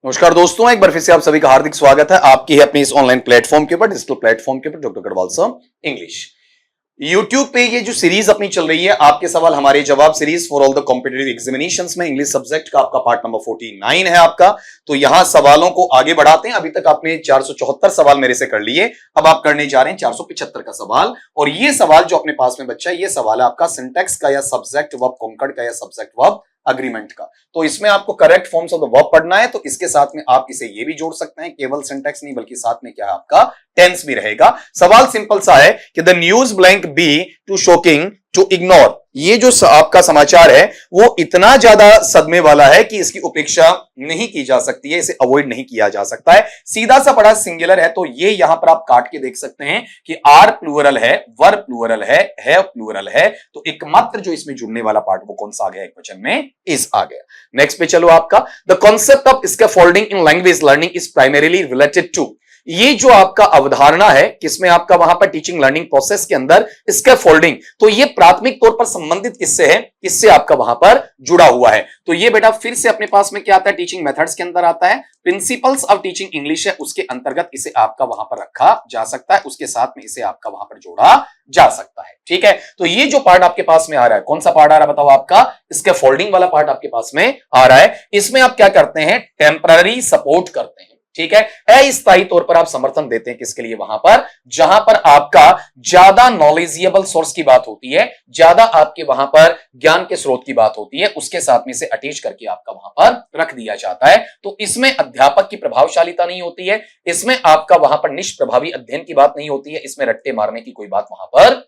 नमस्कार दोस्तों, एक बार फिर से आप सभी का हार्दिक स्वागत है आपकी है अपनी इस ऑनलाइन प्लेटफॉर्म के ऊपर, डिजिटल प्लेटफॉर्म के ऊपर, doctor Garhwal sir English. YouTube पे ये जो सीरीज अपनी चल रही है आपके सवाल हमारे जवाब series for all the competitive examinations में इंग्लिश सब्जेक्ट का आपका पार्ट नंबर 49 है आपका। तो यहां सवालों को आगे बढ़ाते हैं। अभी तक आपने 474 सवाल मेरे से कर लिए, अब आप करने जा रहे हैं 475 का सवाल। और ये सवाल जो अपने पास में बच्चा है, ये सवाल है आपका सिंटैक्स का या सब्जेक्ट वर्ब कॉन्कर्ड का या सब्जेक्ट वर्ब अग्रीमेंट का। तो इसमें आपको correct forms of the verb पढ़ना है। तो इसके साथ में आप इसे ये भी जोड़ सकते हैं, केवल सिंटैक्स नहीं बल्कि साथ में क्या है आपका टेंस भी रहेगा। सवाल सिंपल सा है कि the news blank be too shocking to ignore. ये जो आपका समाचार है वो इतना ज्यादा सदमे वाला है कि इसकी उपेक्षा नहीं की जा सकती है, इसे अवॉइड नहीं किया जा सकता है। सीधा सा पढ़ा सिंगुलर है तो ये यहां पर आप काट के देख सकते हैं कि आर प्लूरल है, वर प्लूरल है प्लूरल है। तो एकमात्र जो इसमें जुड़ने वाला पार्ट वो कौन सा आ गया, एक वचन में इज आ गया। नेक्स्ट पे चलो आपका the concept of scaffolding in language learning is primarily related to. ये जो आपका अवधारणा है किसमें आपका वहां पर टीचिंग लर्निंग प्रोसेस के अंदर स्कैफोल्डिंग, तो ये प्राथमिक तौर पर संबंधित किससे है, किससे आपका वहां पर जुड़ा हुआ है। तो ये बेटा फिर से अपने पास में क्या आता है, टीचिंग मेथड्स के अंदर आता है। प्रिंसिपल्स ऑफ टीचिंग इंग्लिश है, उसके अंतर्गत इसे आपका वहां पर रखा जा सकता है, उसके साथ में इसे आपका वहां पर जोड़ा जा सकता है। ठीक है, तो ये जो पार्ट आपके पास में आ रहा है, कौन सा पार्ट आ रहा है बताओ, आपका स्कैफोल्डिंग वाला पार्ट आपके पास में आ रहा है। इसमें आप क्या करते हैं, टेम्पररी सपोर्ट करते हैं। ठीक है, अस्थायी तौर पर आप समर्थन देते हैं किसके लिए, वहां पर जहां पर आपका ज्यादा नॉलेजेबल सोर्स की बात होती है, ज्यादा आपके वहां पर ज्ञान के स्रोत की बात होती है, उसके साथ में से अटैच करके आपका वहां पर रख दिया जाता है। तो इसमें अध्यापक की प्रभावशालीता नहीं होती है, इसमें आपका वहां पर निष्प्रभावी अध्ययन की बात नहीं होती है, इसमें रट्टे मारने की कोई बात वहां पर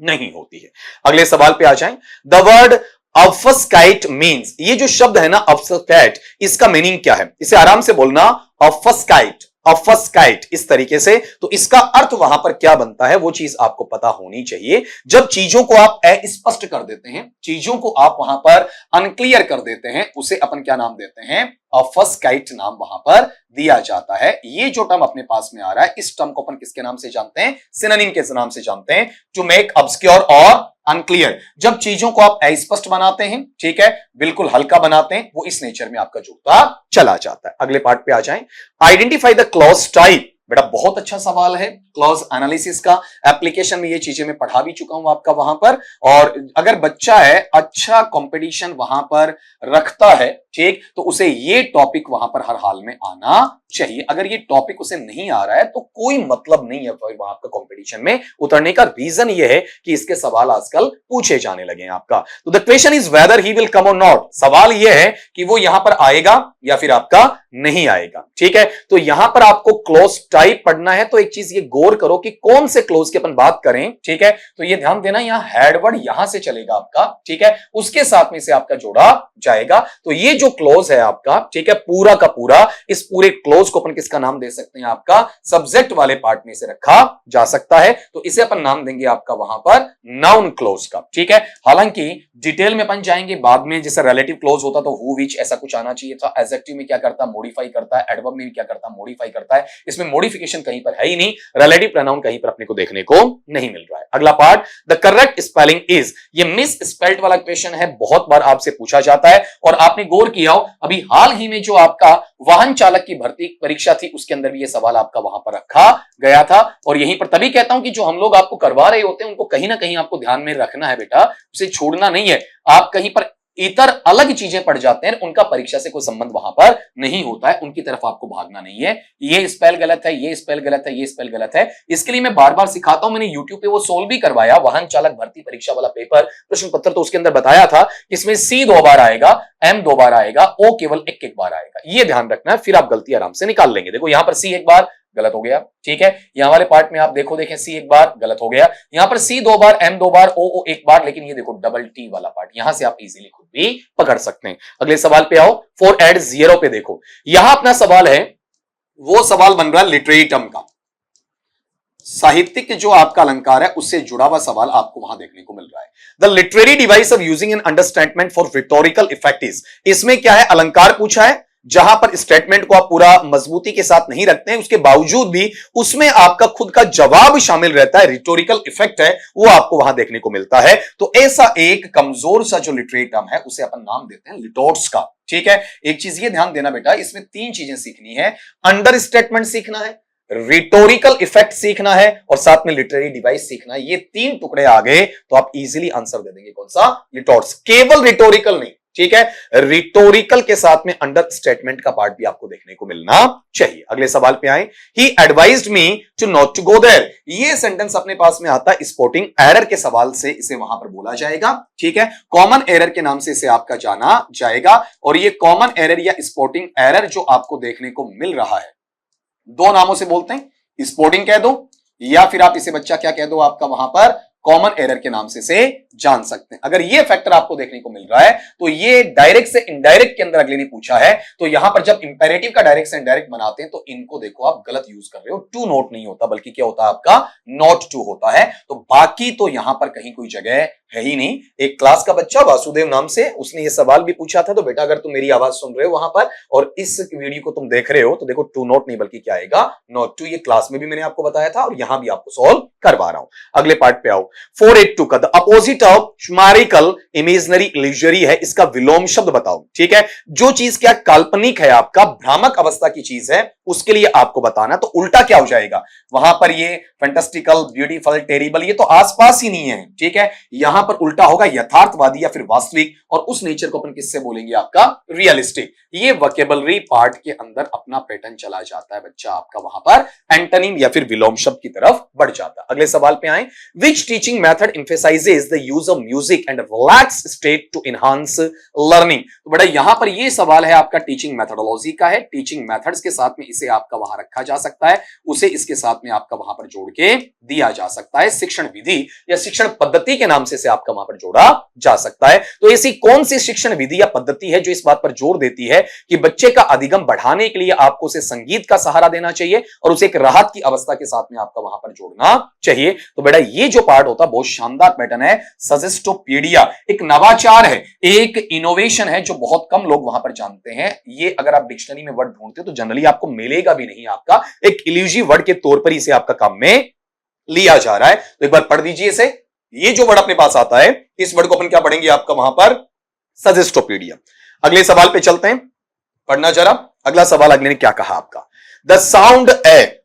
नहीं होती है। अगले सवाल पे आ जाएं। द वर्ड ऑब्फस्काइट मीन्स, ये जो शब्द है ना ऑब्फस्काइट, इसका मीनिंग क्या है, इसे आराम से बोलना, ऑब्फस्काइट ऑब्फस्काइट इस तरीके से। तो इसका अर्थ वहां पर क्या बनता है वो चीज आपको पता होनी चाहिए। जब चीजों को आप अस्पष्ट कर देते हैं, चीजों को आप वहां पर अनक्लियर कर देते हैं, उसे अपन क्या नाम देते हैं, ऑब्फस्काइट नाम वहां पर दिया जाता है। ये जो टर्म अपने पास में आ रहा है, इस टर्म को अपन किसके नाम से जानते हैं, सिनोनिम के नाम से जानते हैं, टू मेक ऑब्सक्योर और अनक्लियर। जब चीजों को आप अस्पष्ट बनाते हैं, ठीक है, बिल्कुल हल्का बनाते हैं, वो इस नेचर में आपका जुड़ता चला जाता है। अगले पार्ट पे आ जाएं। Identify the clause type. बेटा बहुत अच्छा सवाल है, क्लॉज एनालिसिस का एप्लीकेशन में ये चीजें मैं पढ़ा भी चुका हूं आपका वहां पर। और अगर बच्चा है अच्छा कंपटीशन वहां पर रखता है, ठीक, तो उसे ये टॉपिक वहां पर हर हाल में आना चाहिए। अगर ये टॉपिक उसे नहीं आ रहा है तो कोई मतलब नहीं है वहां आपका कंपटीशन में उतरने का। रीजन ये है कि इसके सवाल आजकल पूछे जाने लगे हैं आपका। तो the question is whether he will come और नॉट। सवाल ये है कि वो यहां पर आएगा या फिर आपका नहीं आएगा। ठीक है, तो यहां पर आपको क्लोज टाइप पढ़ना है। तो एक चीज ये गौर करो कि कौन से क्लोज की अपन बात करें। ठीक है, तो ये ध्यान देना, यहां हेडवर्ड यहां से चलेगा आपका, ठीक है, उसके साथ में से आपका जोड़ा जाएगा। तो ये जो क्लोज है आपका, ठीक है, पूरा का पूरा, इस पूरे क्लोज को अपन किसका नाम दे सकते हैं, आपका सब्जेक्ट वाले पार्ट में से रखा जा सकता है। तो इसे अपन नाम देंगे आपका वहां पर नाउन क्लोज का। ठीक है, हालांकि डिटेल में अपन जाएंगे बाद में। जैसे रिलेटिव क्लोज होता तो हु विच ऐसा कुछ आना चाहिए था। एडजेक्टिव में क्या करता, मॉडिफाई करता है। एडवर्ब में भी क्या करता, मॉडिफाई करता है। इसमें मॉडिफिकेशन कहीं पर है ही नहीं। रिलेटिव प्रोनाउन कहीं पर अपने को देखने को नहीं मिल रहा है। अगला part, the correct spelling is. ये मिस स्पेल्ड वाला क्वेश्चन है, बहुत बार आपसे पूछा जाता है। और आपने गौर किया हो, अभी हाल ही में जो आपका वाहन चालक की भर्ती परीक्षा थी उसके अंदर भी ये सवाल आपका वहां पर रखा गया था। और यहीं पर तभी कहता हूं कि जो हम लोग आपको करवा रहे होते हैं उनको कहीं ना कहीं आपको ध्यान में रखना है बेटा, उसे छोड़ना नहीं है। आप कहीं पर इतर अलग चीजें पढ़ जाते हैं, उनका परीक्षा से कोई संबंध वहां पर नहीं होता है, उनकी तरफ आपको भागना नहीं है। ये स्पेल गलत है, ये स्पेल गलत है, ये स्पेल गलत है, इसके लिए मैं बार बार सिखाता हूं। मैंने यूट्यूब पे वो सोल्व भी करवाया, वाहन चालक भर्ती परीक्षा वाला पेपर प्रश्न पत्र। तो उसके अंदर बताया था कि इसमें सी 2 बार आएगा, एम 2 बार आएगा, ओ केवल एक बार आएगा। ये ध्यान रखना है, फिर आप गलती आराम से निकाल लेंगे। देखो यहां पर सी 1 बार गलत हो गया, ठीक है, यहां वाले पार्ट में आप देखो, देखें सी 1 बार गलत हो गया, यहां पर सी 2 बार, एम 2 बार, ओ 1 बार। लेकिन ये देखो डबल टी वाला पार्ट, यहां से आप इजीली खुद भी पकड़ सकते हैं। अगले सवाल पे आओ, 4 ऐड 0 पे देखो। यहां अपना सवाल है, वो सवाल बन रहा है लिटरेरी टर्म का, साहित्यिक जो आपका अलंकार है उससे जुड़ा हुआ सवाल आपको वहां देखने को मिल रहा है। The literary device of using an understatement for rhetorical effect is. इसमें क्या है, अलंकार पूछा है, जहां पर स्टेटमेंट को आप पूरा मजबूती के साथ नहीं रखते हैं, उसके बावजूद भी उसमें आपका खुद का जवाब शामिल रहता है, रिटोरिकल इफेक्ट है वो आपको वहां देखने को मिलता है। तो ऐसा एक कमजोर सा जो लिटरेरी टर्म है उसे अपन नाम देते हैं लिटोट्स का। ठीक है। एक चीज ये ध्यान देना बेटा, इसमें 3 चीजें सीखनी है। अंडर स्टेटमेंट सीखना है, रिटोरिकल इफेक्ट सीखना है और साथ में लिटरेरी डिवाइस सीखना है। ये 3 टुकड़े आ गए तो आप इजीली आंसर दे देंगे। कौन सा? रिटोर्स। केवल रिटोरिकल नहीं, ठीक है, रिटोरिकल के साथ में अंडर स्टेटमेंट का पार्ट भी आपको देखने को मिलना चाहिए। अगले सवाल पे आए। He advised me to not to go there. ये सेंटेंस अपने पास में आता है स्पोर्टिंग एरर के सवाल से, इसे वहां पर बोला जाएगा, ठीक है। कॉमन एरर के नाम से इसे आपका जाना जाएगा और ये कॉमन एरर या स्पोर्टिंग एरर जो आपको देखने को मिल रहा है, 2 नामों से बोलते हैं, स्पोर्टिंग कह दो या फिर आप इसे बच्चा क्या कह दो आपका वहां पर कॉमन एरर के नाम से जान सकते हैं। अगर ये फैक्टर आपको देखने को मिल रहा है तो ये डायरेक्ट से इनडायरेक्ट के अंदर अगले ने पूछा है, तो यहां पर जब इंपेरेटिव का डायरेक्ट से इनडायरेक्ट बनाते हैं तो इनको देखो आप गलत यूज कर रहे हो। टू नोट नहीं होता बल्कि क्या होता है आपका नॉट टू होता है। तो बाकी तो यहां पर कहीं कोई जगह है ही नहीं। एक क्लास का बच्चा वासुदेव नाम से, उसने ये सवाल भी पूछा था। तो बेटा अगर तुम मेरी आवाज सुन रहे हो वहां पर और इस वीडियो को तुम देख रहे हो तो देखो टू नॉट नहीं बल्कि क्या आएगा नॉट टू। ये क्लास में भी मैंने आपको बताया था और यहां भी आपको सॉल्व करवा रहा हूं। अगले पार्ट पे आओ। 482 का the opposite of chimerical imaginary illusory है, इसका विलोम शब्द बताओ, ठीक है। जो चीज क्या काल्पनिक है, आपका भ्रामक अवस्था की चीज है, उसके लिए आपको बताना। तो उल्टा क्या हो जाएगा वहां पर? ये फैंटास्टिकल, ब्यूटीफुल, टेरिबल, ये तो आसपास ही नहीं है, ठीक है। यहां पर उल्टा होगा यथार्थवादी या फिर वास्तविक, और उस नेचर को अपन किससे बोलेंगे? आपका रियलिस्टिक। ये वोकैबुलरी पार्ट के अंदर अपना पैटर्न चला जाता है बच्चा, आपका वहां पर एंटोनिम या फिर विलोम शब्द की तरफ बढ़ जाता है। अगले सवाल पे आए। Which teaching method emphasizes the use of music and relaxed state to enhance learning। तो बड़ा यहां पर ये सवाल है आपका टीचिंग मेथोडोलॉजी का है। टीचिंग मेथड्स के साथ में इसे आपका वहां रखा जा सकता है, उसे इसके साथ में आपका वहां पर जोड़ के दिया जा सकता है। शिक्षण विधि या शिक्षण पद्धति के नाम से इसे आपका वहां पर जोड़ा जा सकता है। तो ऐसी कौन सी शिक्षण विधि या पद्धति है जो इस बात पर जोर देती है कि बच्चे का अधिगम बढ़ाने के लिए आपको उसे संगीत का सहारा देना चाहिए और उसे एक राहत की अवस्था के साथ में आपका वहां पर जोड़ना चाहिए। तो बेटा ये जो पार्ट होता है बहुत शानदार पैटर्न है। सजेस्टोपीडिया एक नवाचार है, एक इनोवेशन है जो बहुत कम लोग वहां पर जानते हैं। ये अगर आप डिक्शनरी में वर्ड ढूंढते हो तो जनरली आपको मिलेगा भी नहीं। आपका एक इल्यूजिव वर्ड के तौर पर इसे आपका काम में लिया जा रहा है। तो एक बार पढ़ दीजिए इसे। ये जो वर्ड अपने पास आता है, इस वर्ड को अपन क्या पढ़ेंगे आपका वहां पर? सजेस्टोपीडिया। अगले सवाल पे चलते हैं, पढ़ना जरा। अगला सवाल अगले ने क्या कहा आपका? द साउंड ए,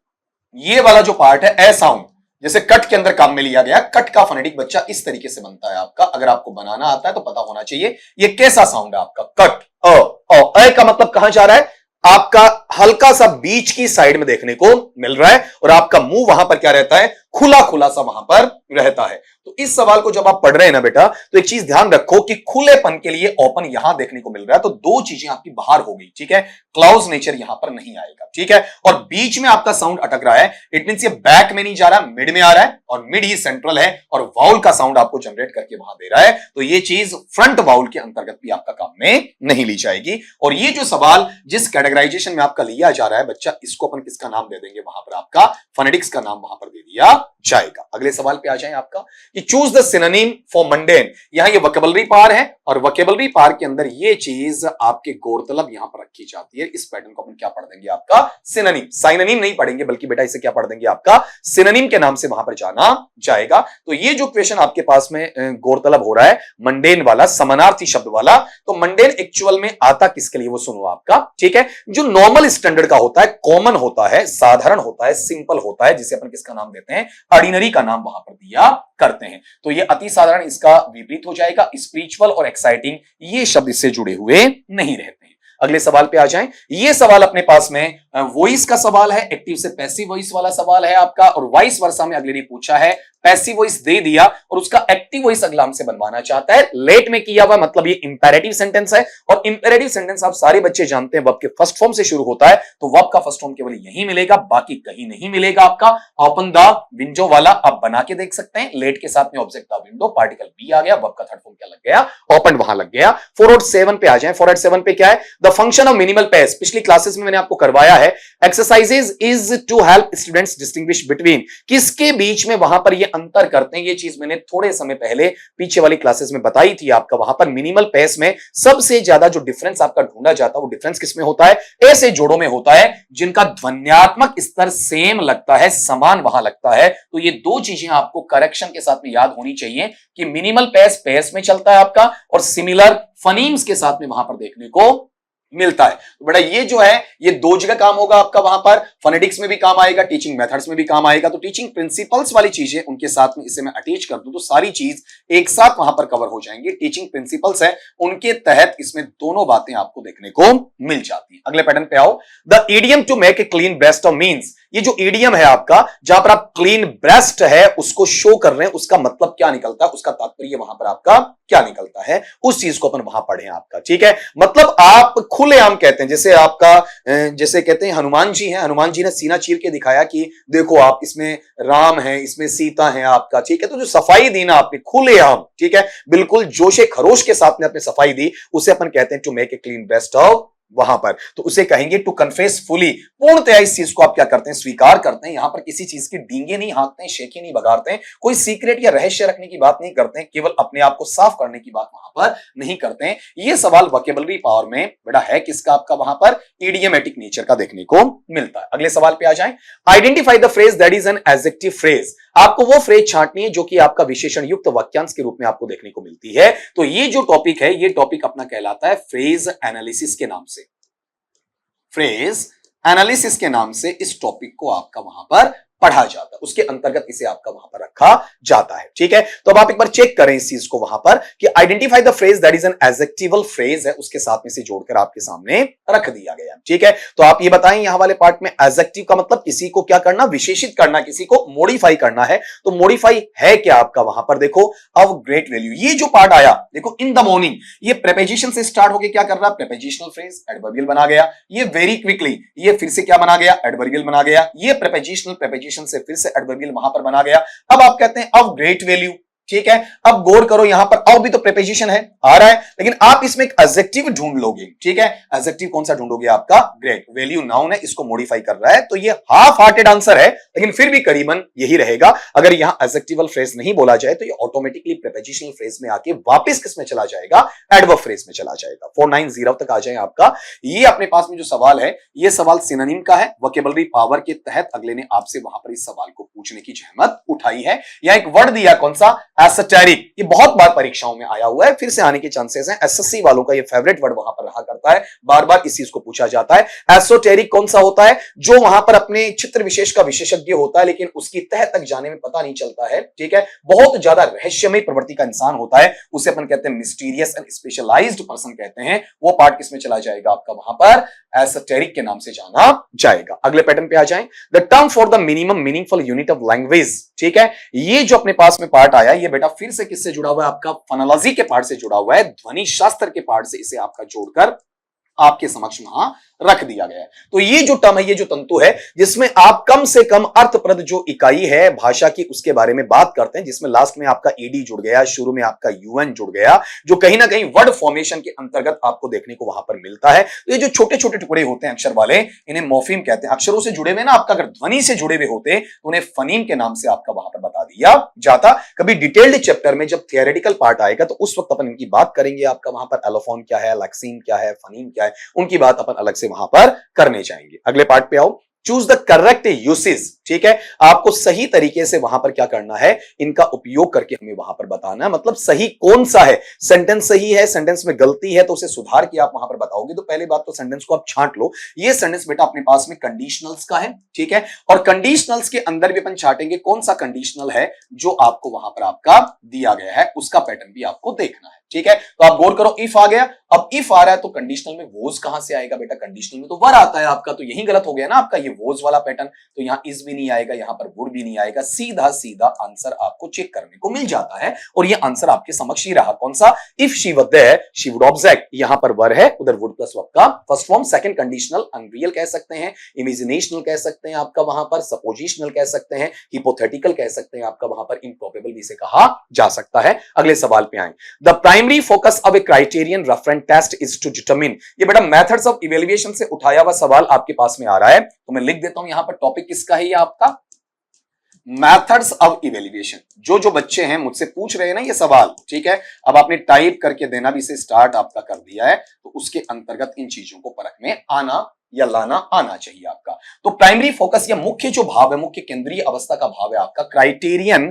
ये वाला जो पार्ट है ए साउंड, जैसे कट के अंदर काम में लिया गया। कट का फोनेटिक बच्चा इस तरीके से बनता है आपका, अगर आपको बनाना आता है तो पता होना चाहिए ये कैसा साउंड है आपका। कट अ का मतलब कहां जा रहा है? आपका हल्का सा बीच की साइड में देखने को मिल रहा है और आपका मुंह वहां पर क्या रहता है? खुला खुला सा वहां पर रहता है। तो इस सवाल को जब आप पढ़ रहे हैं ना बेटा, तो एक चीज ध्यान रखो कि खुलेपन के लिए ओपन यहां देखने को मिल रहा है, तो 2 चीजें आपकी बाहर हो गई, ठीक है। क्लोज नेचर यहां पर नहीं आएगा, ठीक है। और बीच में आपका साउंड अटक रहा है, इट मींस ये बैक में नहीं जा रहा, मिड में आ रहा है और मिड ही सेंट्रल है और वाउल का साउंड आपको जनरेट करके वहां दे रहा है। तो ये चीज फ्रंट वाउल के अंतर्गत भी आपका काम में नहीं ली जाएगी। और ये जो सवाल जिस कैटेगराइजेशन में आपका लिया जा रहा है बच्चा, इसको अपन किसका नाम दे देंगे? वहां पर आपका फोनेटिक्स का नाम वहां पर दे दिया जाएगा। अगले सवाल पे आ जाए आपका कि choose the synonym for mundane. यहां ये वोकैबुलरी पार है और वोकैबुलरी पार के अंदर ये चीज आपके गौरतलब यहां पर रखी जाती है। इस पैटर्न को अपन क्या पढ़ देंगे? आपका सिनोनिम। साइनोनिम नहीं पढ़ेंगे बल्कि बेटा इसे क्या पढ़ देंगे? आपका सिनोनिम के नाम से वहां पर जाना जाएगा। तो ये जो क्वेश्चन आपके पास में गौरतलब हो रहा है मंडेन वाला, समानार्थी शब्द वाला, तो मंडेन एक्चुअल में आता किसके लिए वो सुनो आपका, ठीक है। जो नॉर्मल स्टैंडर्ड का होता है, कॉमन होता है, साधारण होता है, सिंपल होता है, जिसे अपन किसका नाम देते हैं? ऑर्डिनरी का नाम वहां पर दिया करते हैं। तो ये अति साधारण इसका विपरीत हो जाएगा। स्पिरिचुअल और एक्साइटिंग ये शब्द इससे जुड़े हुए नहीं रहते हैं। अगले सवाल पे आ जाएं। ये सवाल अपने पास में वॉइस का सवाल है, एक्टिव से पैसिव वॉइस वाला सवाल है आपका, और वाइस वर्सा में अगले ने पूछा है, पैसिव वॉइस दे दिया और उसका एक्टिव वॉइस अगला हमसे बनवाना चाहता है। लेट में किया हुआ, मतलब ये इंपेरेटिव सेंटेंस है और इंपेरेटिव सेंटेंस आप सारे बच्चे जानते हैं वर्ब के फर्स्ट फॉर्म से शुरू होता है, तो वर्ब का फर्स्ट फॉर्म केवल यही मिलेगा, बाकी कहीं नहीं मिलेगा आपका। ओपन द विंडो वाला आप बना के देख सकते हैं। लेट के साथ में object the window, particle be आ गया, वर्ब का थर्ड फॉर्म क्या लग गया? ओपन वहां लग गया। 487 पे आ जाए। 487 पे क्या है? The function of minimal pairs. पिछली क्लासेस में मैंने आपको करवाया है। Exercises is to help students distinguish between, किसके बीच में वहां पर ये अंतर करते हैं। ये चीज मैंने थोड़े समय पहले पीछे वाली क्लासेस में बताई थी आपका। वहां पर मिनिमल पेस में सबसे ज्यादा जो डिफरेंस आपका ढूंढा जाता है वो डिफरेंस किसमें होता है? ऐसे जोड़ों में होता है जिनका ध्वन्यात्मक स्तर सेम लगता है, समान वहां लगता है। तो ये 2 चीजें आपको करेक्शन के साथ में याद होनी चाहिए कि मिनिमल पेस पेस में चलता है आपका और सिमिलर फनीम्स के साथ में वहां पर देखने को मिलता है। तो बेटा ये जो है ये दो जगह काम होगा आपका, वहां पर फोनेटिक्स में भी काम आएगा, टीचिंग मेथड्स में भी काम आएगा। तो टीचिंग प्रिंसिपल्स वाली चीजें उनके साथ में इसे मैं अटैच कर दूं तो सारी चीज एक साथ वहां पर कवर हो जाएंगी। टीचिंग प्रिंसिपल्स है उनके तहत इसमें दोनों बातें आपको देखने को मिल जाती है। अगले पैटर्न पे आओ। The idiom to make a clean breast of means, ये जो ईडियम है आपका जहां पर आप क्लीन ब्रेस्ट है उसको शो कर रहे हैं, उसका मतलब क्या निकलता है, उसका तात्पर्य वहां पर आपका क्या निकलता है, उस चीज को अपन वहां पढ़े आपका। ठीक है, मतलब आप खुलेआम कहते हैं, जैसे आपका जैसे कहते हैं हनुमान जी हैं, हनुमान जी ने सीना चीर के दिखाया कि देखो आप इसमें राम है, इसमें सीता है आपका। ठीक है, तो जो सफाई दी ना आपने खुलेआम, ठीक है, बिल्कुल जोशे खरोश के साथ में आपने सफाई दी, उसे अपन कहते हैं to make a clean breast of, वहां पर तो उसे कहेंगे टू कन्फेस फुली, पूर्णतया इस चीज को आप क्या करते हैं, स्वीकार करते हैं। यहां पर किसी चीज की डींगे नहीं हाँकते हैं, शेखी नहीं बगाड़ते हैं, कोई सीक्रेट या रहस्य रखने की बात नहीं करते हैं, केवल अपने आप को साफ करने की बात वहां पर नहीं करते हैं। ये सवाल वोकैबुलरी पावर में बेटा है किसका, आपका वहां पर इडियमेटिक नेचर का देखने को मिलता है। अगले सवाल पे आ जाएं। Identify the phrase that is an adjective phrase, आपको वो फ्रेज छांटनी है जो कि आपका विशेषण युक्त वाक्यांश के रूप में आपको देखने को मिलती है। तो ये जो टॉपिक है ये टॉपिक अपना कहलाता है फ्रेज एनालिसिस के नाम से, फ्रेज एनालिसिस के नाम से इस टॉपिक को आपका वहां पर पढ़ा जाता है, उसके अंतर्गत इसे आपका वहां पर रखा जाता है। ठीक है, तो अब आप एक बार चेक करें इस चीज को वहां पर कि identify the phrase that is an adjectival phrase है, उसके साथ में से जोड़कर आपके सामने रख दिया गया। ठीक है, तो आप ये बताएं यहां वाले पार्ट में एडजेक्टिव का मतलब किसी को क्या करना, विशेषित करना, किसी को मॉडिफाई करना है। तो मॉडिफाई है क्या आपका वहां पर, देखो ऑफ ग्रेट वैल्यू, ये जो पार्ट आया देखो इन द मॉर्निंग, ये प्रीपोजिशन से स्टार्ट होकर क्या कर रहा है, प्रीपोजिशनल फ्रेज एडवर्बियल बना गया। ये वेरी क्विकली ये फिर से क्या बना गया, एडवर्बियल बना गया। ये प्रीपोजिशन से फिर से एडवर्बियल वहां पर बना गया। अब आप कहते हैं ऑफ ग्रेट वैल्यू। ठीक है, अब गौर करो यहां पर ऑफ भी तो प्रीपोजिशन है आ रहा है, लेकिन आप इसमें एक एडजेक्टिव ढूंढ लोगे। ठीक है, एडजेक्टिव कौन सा ढूंढोगे, आपका ग्रेट वैल्यू नाउन है, इसको मॉडिफाई कर रहा है। तो ये हाफ हार्टेड आंसर है, लेकिन फिर भी करीबन यही रहेगा। अगर यहां एडजेक्टिवल फ्रेज नहीं बोला जाए तो ये ऑटोमेटिकली प्रीपोजिशनल फ्रेज में आके वापस किस में चला जाएगा, एडवर्ब फ्रेज में चला जाएगा। 490 तक आ जाए आपका। ये अपने पास में जो सवाल है ये सवाल सिनोनिम का है, वोकैबुलरी पावर के तहत अगले ने आपसे वहां पर इस सवाल को पूछने की जहमत उठाई है। यहां एक वर्ड दिया कौन सा, एसोटेरिक, ये बहुत बार परीक्षाओं में आया हुआ है, फिर से आने के चांसेस हैं। एसएससी वालों का ये फेवरेट वर्ड वहां पर रहा करता है, बार बार इस चीज को पूछा जाता है। एसोटेरिक कौन सा होता है, जो वहां पर अपने क्षेत्र विशेष का विशेषज्ञ होता है लेकिन उसकी तह तक जाने में पता नहीं चलता है। ठीक है, बहुत ज्यादा रहस्यमय प्रवृत्ति का इंसान होता है, उसे अपन कहते हैं मिस्टीरियस एंड स्पेशलाइज्ड पर्सन कहते हैं। वो पार्ट किसमें चला जाएगा आपका वहां पर, एसोटेरिक के नाम से जाना जाएगा। अगले पैटर्न पे आ जाएं। The term for the minimum meaningful unit of language. ठीक है, ये जो अपने पास में पार्ट आया ये बेटा फिर से किससे जुड़ा हुआ है, आपका फोनोलॉजी के पार्ट से जुड़ा हुआ है, ध्वनि शास्त्र के पार्ट से इसे आपका जोड़कर आपके समक्ष वहां रख दिया गया है। तो ये जो टर्म है, ये जो तंतु है जिसमें आप कम से कम अर्थप्रद जो इकाई है भाषा की उसके बारे में बात करते हैं, जिसमें लास्ट में आपका ईडी जुड़ गया, शुरू में आपका यूएन जुड़ गया, जो कहीं ना कहीं वर्ड फॉर्मेशन के अंतर्गत आपको देखने को वहां पर मिलता है। तो ये जो छोटे छोटे टुकड़े होते हैं अक्षर वाले, इन्हें मोफिम कहते हैं। अक्षरों से जुड़े हुए ना आपका, अगर ध्वनि से जुड़े हुए होते तो उन्हें फनीम के नाम से आपका वहां पर बता दिया जाता। कभी डिटेल्ड चैप्टर में जब थियोरेटिकल पार्ट आएगा तो उस वक्त अपन इनकी बात करेंगे, आपका वहां पर एलोफोन क्या है, लैक्सीन क्या है, फनीम क्या है, उनकी बात अपन अलग से वहां पर करने जाएंगे। अगले पार्ट पे आओ। Choose the correct usage. ठीक है, आपको सही तरीके से वहां पर क्या करना है, इनका उपयोग करके हमें वहां पर बताना है। मतलब सही कौन सा है, सेंटेंस सही है, सेंटेंस में गलती है तो उसे सुधार के आप वहां पर बताओगे। तो पहले बात तो सेंटेंस को आप छांट लो। ये सेंटेंस बेटा अपने पास में कंडीशनल्स का है। ठीक है, और कंडीशनल्स के अंदर भी अपन छांटेंगे कौन सा कंडीशनल है जो आपको वहां पर आपका दिया गया है, उसका पैटर्न भी आपको देखना है। ठीक है, तो आप गौर करो, इफ आ गया। अब इफ आ रहा है तो कंडीशनल में वोज कहां से आएगा बेटा, कंडीशनल में तो वर आता है आपका, तो यही गलत हो गया ना आपका, ये वोज वाला पैटर्न। तो यहां इज भी नहीं आएगा, यहां पर वुड भी नहीं आएगा, सीधा सीधा आंसर आपको चेक करने को मिल जाता है। और ये आंसर आपके समक्ष ही रहा, कौन सा, if she was there she would object. यहां पर वर है, उधर वुड प्लस वर्ब का first form. Second conditional unreal कह सकते हैं, इमेजिनेशनल कह सकते हैं आपका वहां पर, सपोजिशनल कह सकते हैं, हिपोथेटिकल कह सकते हैं आपका वहां पर, इम्प्रोबेबल भी से कहा जा सकता है। अगले सवाल पे आए। The primary focus of a criterion reference test is to determine. ये बेटा मेथड्स ऑफ इवैल्यूएशन से उठाया हुआ सवाल आपके पास में आ रहा है, तो मैं लिख देता हूं यहां पर टॉपिक किसका है, ये आपका मेथड्स ऑफ इवैल्यूएशन। जो बच्चे हैं मुझसे पूछ रहे हैं ना ये सवाल, ठीक है, अब आपने टाइप करके देना भी से स्टार्ट आपका कर दिया है, तो उसके अंतर्गत इन चीजों को परख में आना या लाना आना चाहिए आपका। तो प्राइमरी फोकस या मुख्य जो भाव है, मुख्य केंद्रीय अवस्था का भाव है आपका क्राइटेरियन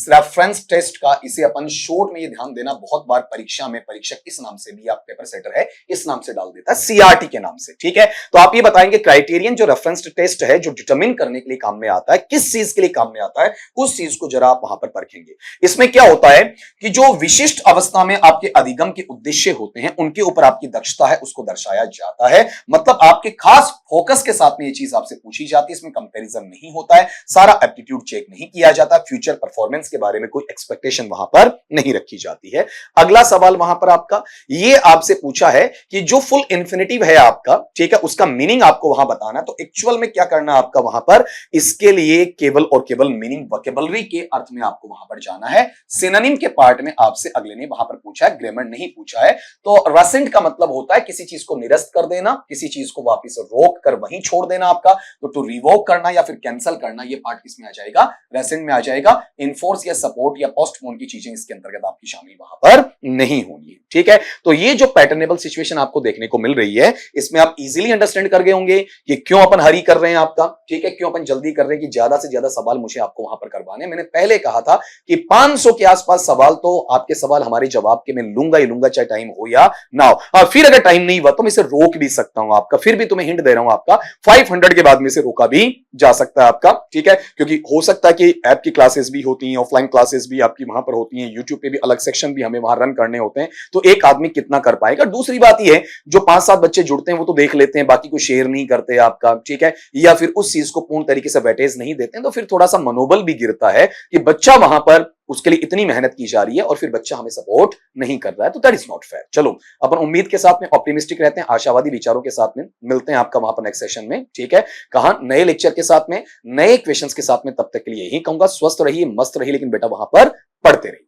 रेफरेंस टेस्ट का। इसे अपन शॉर्ट में ये ध्यान देना, बहुत बार परीक्षा में परीक्षक इस नाम से भी, आप पेपर सेटर है इस नाम से डाल देता है, सीआरटी के नाम से, ठीक है। तो आप ये बताएंगे क्राइटेरियन जो रेफरेंस टेस्ट है, जो डिटरमिन करने के लिए काम में आता है, किस चीज के लिए काम में आता है, उस चीज को जरा आप वहां पर परखेंगे। इसमें क्या होता है कि जो विशिष्ट अवस्था में आपके अधिगम के उद्देश्य होते हैं, उनके ऊपर आपकी दक्षता है, उसको दर्शाया जाता है। मतलब आपके खास फोकस के साथ में ये चीज आपसे पूछी जाती है, इसमें कंपैरिजन नहीं होता है, सारा एप्टीट्यूड चेक नहीं किया जाता, फ्यूचर परफॉर्मेंस के बारे में कोई एक्सपेक्टेशन वहां पर नहीं रखी जाती है। अगला सवाल वहां पर आपका ये आपसे पूछा है कि जो फुल इंफिनिटिव है आपका, ठीक है, उसका मीनिंग आपको वहां बताना। तो एक्चुअल में क्या करना आपका वहां पर, इसके लिए केवल और केवल मीनिंग वोकैबुलरी के अर्थ में आपको वहां पर जाना है। सिनोनिम के पार्ट में आपसे अगले ने वहां पर पूछा है, ग्रामर नहीं पूछा है। तो रेसेंट का मतलब होता है किसी चीज को निरस्त कर देना, किसी चीज को वापस रोक कर वहीं छोड़ देना आपका। तो टू रिवोक करना या फिर कैंसिल करना, ये पार्ट किसमें आ जाएगा, रेसेंट में आ जाएगा। इनफोर्स या सपोर्ट या पोस्टपोन की चीजें इसके अंतर्गत आपकी शामिल वहां पर नहीं होंगी, ठीक है। तो ये जो पैटर्नेबल सिचुएशन आपको देखने को मिल रही है, इसमें आप इजीली अंडरस्टैंड कर गए होंगे कि क्यों अपन हरी कर रहे हैं आपका, ठीक है, क्यों अपन जल्दी कर रहे हैं कि ज्यादा से ज्यादा सवाल मुझे आपको वहां पर करवाने। मैंने पहले कहा था कि 500 के आसपास सवाल, तो आपके सवाल हमारे जवाब के मैं लूंगा ही लूंगा, चाहे टाइम हो या ना हो। फिर अगर टाइम नहीं हुआ तो मैं इसे रोक भी सकता हूं आपका, फिर भी तुम्हें हिंट दे रहा हूं आपका, 500 के बाद में से रोका भी जा सकता है आपका, ठीक है। क्योंकि हो सकता है कि ऐप की क्लासेस भी होती हैं, ऑफलाइन क्लासेस भी आपकी वहां पर होती हैं, यूट्यूब पे भी अलग सेक्शन भी हमें वहां रन करने होते हैं, तो एक आदमी कितना कर पाएगा। दूसरी बात यह है, जो 5-7 बच्चे जुड़ते हैं वो तो देख लेते हैं, बाकी को शेयर नहीं करते आपका, ठीक है, या फिर उस चीज को पूर्ण तरीके से वेटेज नहीं देते हैं, तो फिर थोड़ा सा मनोबल भी गिरता है कि बच्चा वहां पर, उसके लिए इतनी मेहनत की जा रही है और फिर बच्चा हमें सपोर्ट नहीं कर रहा है, तो दैट इज नॉट फेयर। चलो अपन उम्मीद के साथ में, ऑप्टिमिस्टिक रहते हैं, आशावादी विचारों के साथ में मिलते हैं आपका वहां पर नेक्स्ट सेशन में, ठीक है। कहा नए लेक्चर के साथ में, नए क्वेश्चंस के साथ में, तब तक के लिए यही कहूंगा, स्वस्थ रहिए, मस्त रहिए, लेकिन बेटा वहां पर पढ़ते रहिए।